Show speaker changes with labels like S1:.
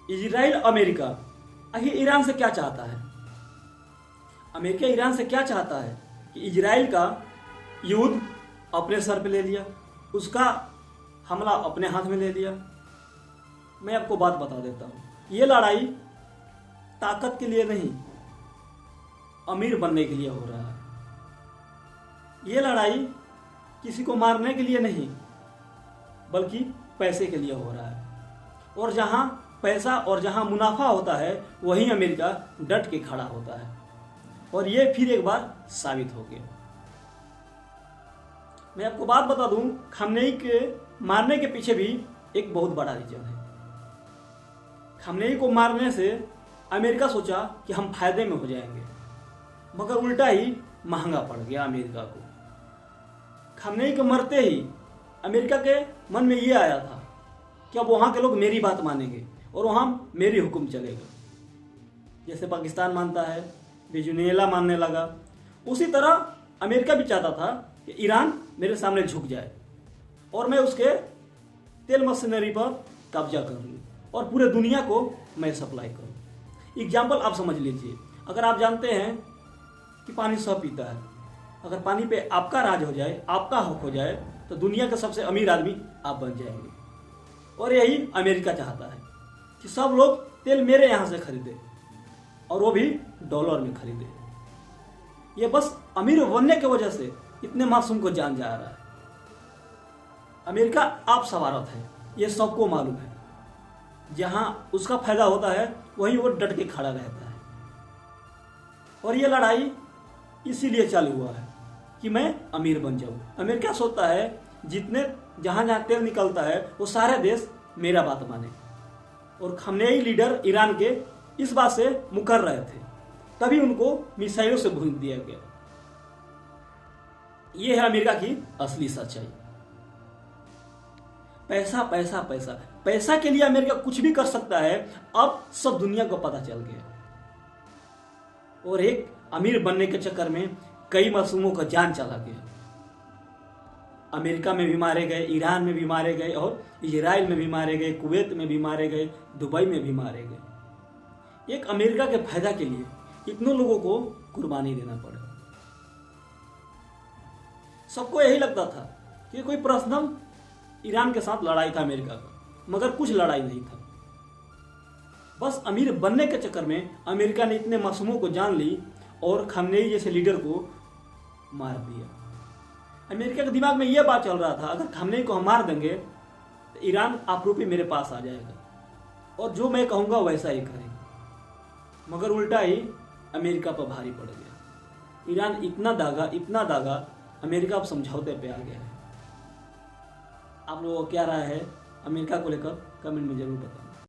S1: Israel America आखिर Iran से क्या चाहता है? अमेरिका ईरान से क्या चाहता है कि इजराइल का युद्ध अपने सर पे ले लिया, उसका हमला अपने हाथ में ले लिया। मैं आपको बात बता देता हूँ, ये लड़ाई ताकत के लिए नहीं, अमीर बनने के लिए हो रहा है। ये लड़ाई किसी को मारने के लिए नहीं, बल्कि पैसे के लिए हो रहा है। और जहाँ पैसा और जहाँ मुनाफा होता है, वहीं अमेरिका डट के खड़ा होता है। और ये फिर एक बार साबित हो गया। मैं आपको बात बता दूं, खामनेई के मारने के पीछे भी एक बहुत बड़ा रीजन है। खामनेई को मारने से अमेरिका सोचा कि हम फायदे में हो जाएंगे, मगर उल्टा ही महंगा पड़ गया अमेरिका को। खामनेई के मरते ही अमेरिका के मन में ये आया था कि अब वहाँ के लोग मेरी बात मानेंगे और वहाँ मेरी हुक्म चलेगा। जैसे पाकिस्तान मानता है, वेनेजुएला मानने लगा, उसी तरह अमेरिका भी चाहता था कि ईरान मेरे सामने झुक जाए और मैं उसके तेल मशीनरी पर कब्जा कर लूँ और पूरे दुनिया को मैं सप्लाई करूँ। एग्जाम्पल आप समझ लीजिए, अगर आप जानते हैं कि पानी सब पीता है, अगर पानी पे आपका राज हो जाए, आपका हक हो जाए, तो दुनिया का सबसे अमीर आदमी आप बन जाएंगे। और यही अमेरिका चाहता है कि सब लोग तेल मेरे यहाँ से खरीदे और वो भी डॉलर में खरीदे। ये बस अमीर बनने की वजह से इतने मासूम को जान जा रहा है। अमेरिका आप सवारत है, ये सबको मालूम है। जहां उसका फायदा होता है वहीं वो डट के खड़ा रहता है। और ये लड़ाई इसीलिए चालू हुआ है कि मैं अमीर बन जाऊं। अमेरिका सोचता है जितने जहां जहां तेल निकलता है वो सारे देश मेरा बात माने। और खामनेई लीडर ईरान के इस बात से मुकर रहे थे, तभी उनको मिसाइलों से भून दिया गया। ये है अमेरिका की असली सच्चाई। पैसा पैसा पैसा पैसा के लिए अमेरिका कुछ भी कर सकता है, अब सब दुनिया को पता चल गया। और एक अमीर बनने के चक्कर में कई मासूमों का जान चला गया। अमेरिका में भी मारे गए, ईरान में भी मारे गए, और इजराइल में भी मारे गए, कुवैत में भी मारे गए, दुबई में भी मारे गए। एक अमेरिका के फायदा के लिए इतने लोगों को कुर्बानी देना पड़ा। सबको यही लगता था कि कोई पर्सनल ईरान के साथ लड़ाई था अमेरिका का, मगर कुछ लड़ाई नहीं था। बस अमीर बनने के चक्कर में अमेरिका ने इतने मासूमों को जान ली और खामनेई जैसे लीडर को मार दिया। अमेरिका के दिमाग में यह बात चल रहा था, अगर खामनेई को हम मार देंगे तो ईरान आपरूपी मेरे पास आ जाएगा और जो मैं कहूँगा वैसा ही करेगा। मगर उल्टा ही अमेरिका पर भारी पड़ गया। ईरान इतना दागा, अमेरिका अब समझौते पे आ गया है। आप लोगों को क्या राय है अमेरिका को लेकर, कमेंट में जरूर बताएं।